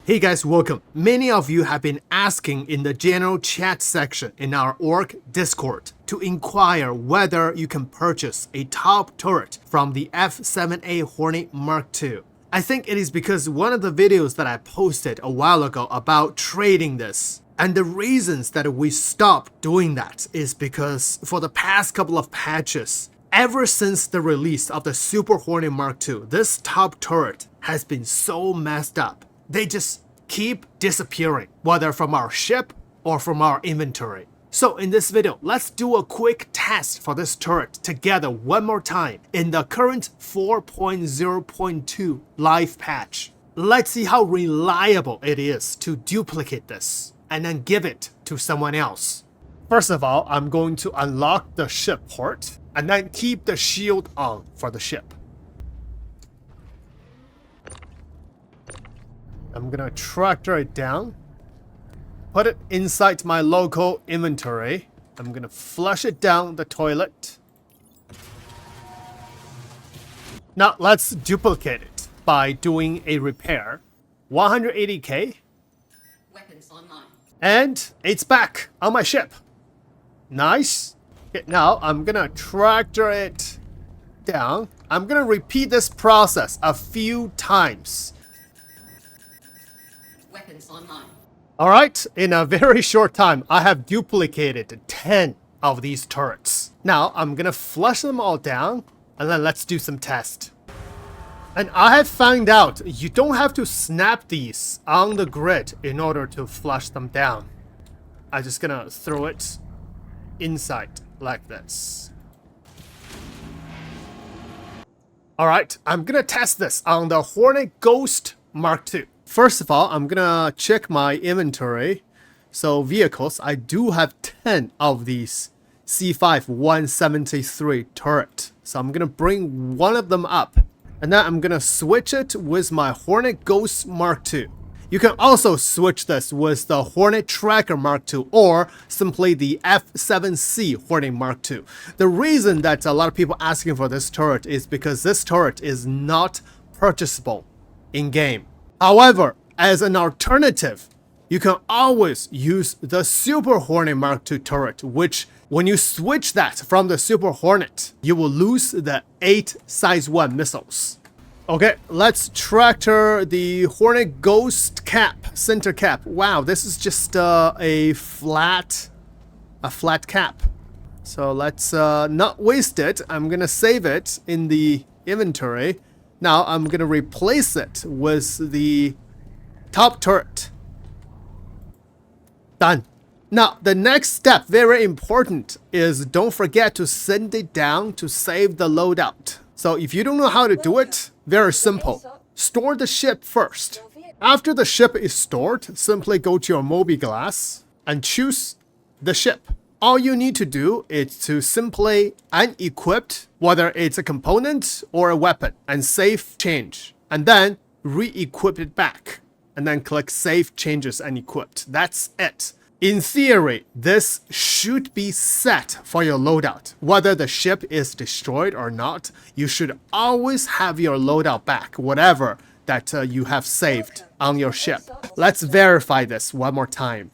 Hey guys, welcome. Many of you have been asking in the general chat section in our org Discord to inquire whether you can purchase a top turret from the F7A Hornet Mk II. I think it is because one of the videos that I posted a while ago about trading this. And the reasons that we stopped doing that is because for the past couple of patches, ever since the release of the Super Hornet Mk II, this top turret has been so messed up. They just keep disappearing, whether from our ship or from our inventory. So in this video, let's do a quick test for this turret together one more time in the current 4.0.2 live patch. Let's see how reliable it is to duplicate this and then give it to someone else. First of all, I'm going to unlock the ship port and then keep the shield on for the ship. I'm gonna tractor it down, put it inside my local inventory. I'm gonna flush it down the toilet. Now let's duplicate it by doing a repair. 180k. Weapons online. And it's back on my ship. Nice. Okay, now I'm gonna tractor it down. I'm gonna repeat this process a few times. Weapons online. Alright, in a very short time, I have duplicated 10 of these turrets. Now, I'm gonna flush them all down, and then let's do some tests. And I have found out you don't have to snap these on the grid in order to flush them down. I'm just gonna throw it inside like this. Alright, I'm gonna test this on the Hornet Ghost Mk II. First of all, I'm gonna check my inventory. So vehicles, I do have 10 of these C5 173 turret. So I'm gonna bring one of them up. And then I'm gonna switch it with my Hornet Ghost Mk II. You can also switch this with the Hornet Tracker Mk II or simply the F7C Hornet Mk II. The reason that a lot of people asking for this turret is because this turret is not purchasable in-game. However, as an alternative, you can always use the Super Hornet Mk II turret, which when you switch that from the Super Hornet, you will lose the 8 size 1 missiles. Okay, let's tractor the Hornet Ghost cap, center cap. Wow, this is just a flat cap. So let's not waste it. I'm gonna save it in the inventory. Now I'm gonna replace it with the top turret. Done. Now the next step, very important, is don't forget to send it down to save the loadout. So if you don't know how to do it, very simple. Store the ship first. After the ship is stored, simply go to your mobi-glass and choose the ship. All you need to do is to simply unequip, whether it's a component or a weapon, and save change. And then re-equip it back. And then click Save Changes and Equipped. That's it. In theory, this should be set for your loadout. Whether the ship is destroyed or not, you should always have your loadout back, whatever that you have saved on your ship. Let's verify this one more time.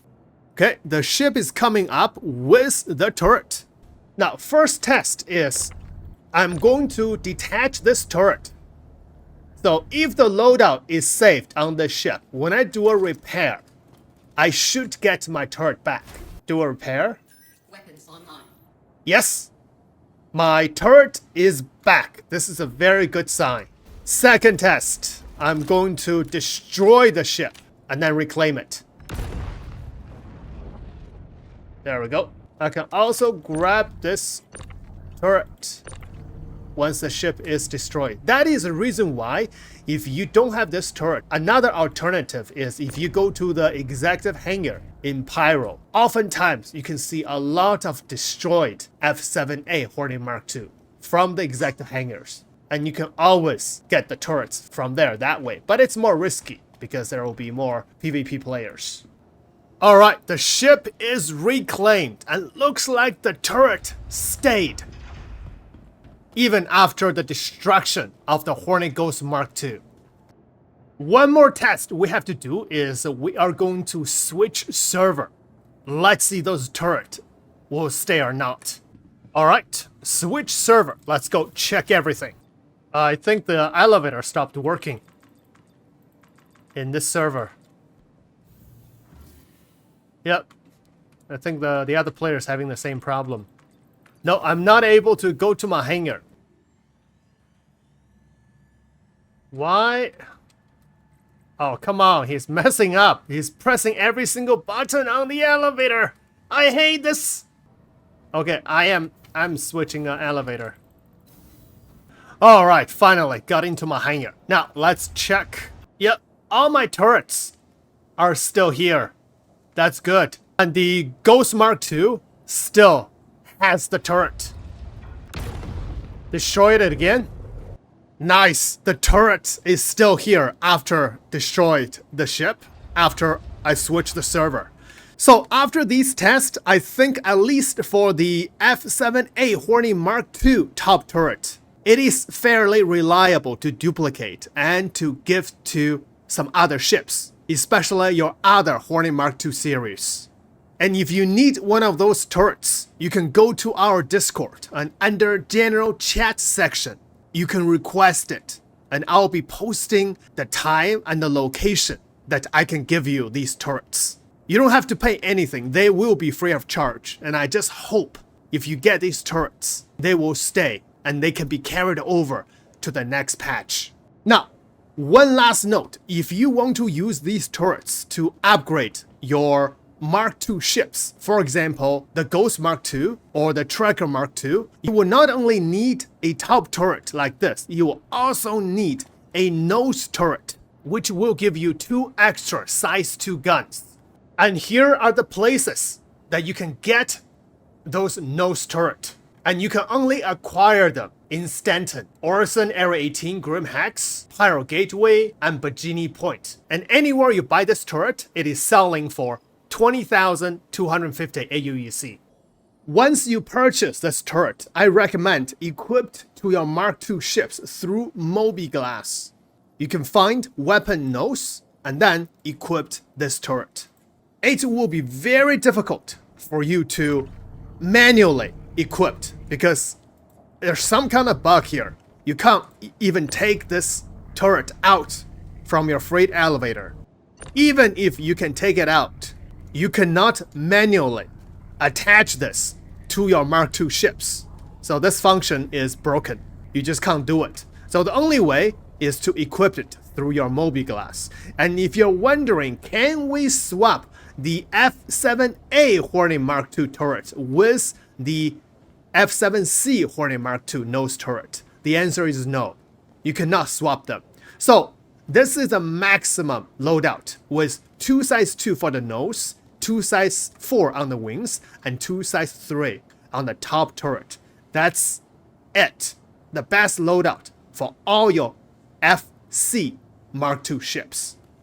Okay, the ship is coming up with the turret. Now, first test is I'm going to detach this turret. So if the loadout is saved on the ship, when I do a repair, I should get my turret back. Do a repair. Weapons online. Yes, my turret is back. This is a very good sign. Second test, I'm going to destroy the ship and then reclaim it. There we go. I can also grab this turret once the ship is destroyed. That is the reason why if you don't have this turret, another alternative is if you go to the executive hangar in Pyro, oftentimes you can see a lot of destroyed F7A Hornet Mk II from the executive hangars. And you can always get the turrets from there that way. But it's more risky because there will be more PvP players. Alright, the ship is reclaimed and looks like the turret stayed. Even after the destruction of the Hornet Ghost Mk II. One more test we have to do is we are going to switch server. Let's see those turrets will stay or not. All right, switch server. Let's go check everything. I think the elevator stopped working in this server. Yep, I think the other player is having the same problem. No, I'm not able to go to my hangar. Why? Oh, come on, he's messing up. He's pressing every single button on the elevator. I hate this. Okay, I'm switching an elevator. All right, finally got into my hangar. Now, let's check. Yep, all my turrets are still here. That's good. And the Ghost Mark II still has the turret. Destroyed it again. Nice, the turret is still here after destroyed the ship, after I switched the server. So after these tests, I think at least for the F7A Hornet Mark II top turret, it is fairly reliable to duplicate and to give to some other ships, especially your other Hornet Mark II series. And if you need one of those turrets, you can go to our Discord and under general chat section, you can request it, and I'll be posting the time and the location that I can give you these turrets. You don't have to pay anything, they will be free of charge, and I just hope if you get these turrets, they will stay and they can be carried over to the next patch. Now, one last note, if you want to use these turrets to upgrade your Mark II ships, for example, the Ghost Mark II or the Tracker Mark II, you will not only need a top turret like this, you will also need a nose turret, which will give you 2 extra size 2 guns. And here are the places that you can get those nose turret. And you can only acquire them in Stanton, Orison Area 18 Grim Hex, Pyro Gateway, and Bajini Point. And anywhere you buy this turret, it is selling for 20,250 AUEC. Once you purchase this turret, I recommend equipped to your Mark II ships through Mobi-Glass. You can find weapon nose and then equipped this turret. It will be very difficult for you to manually equip because there's some kind of bug here. You can't even take this turret out from your freight elevator. Even if you can take it out, you cannot manually attach this to your Mark II ships. So this function is broken. You just can't do it. So the only way is to equip it through your Mobi-Glass. And if you're wondering, can we swap the F7A Hornet Mark II turret with the F7C Hornet Mark II nose turret? The answer is no. You cannot swap them. So this is a maximum loadout with 2 size 2 for the nose, 2 size 4 on the wings, and 2 size 3 on the top turret. That's it. The best loadout for all your FC Mark II ships.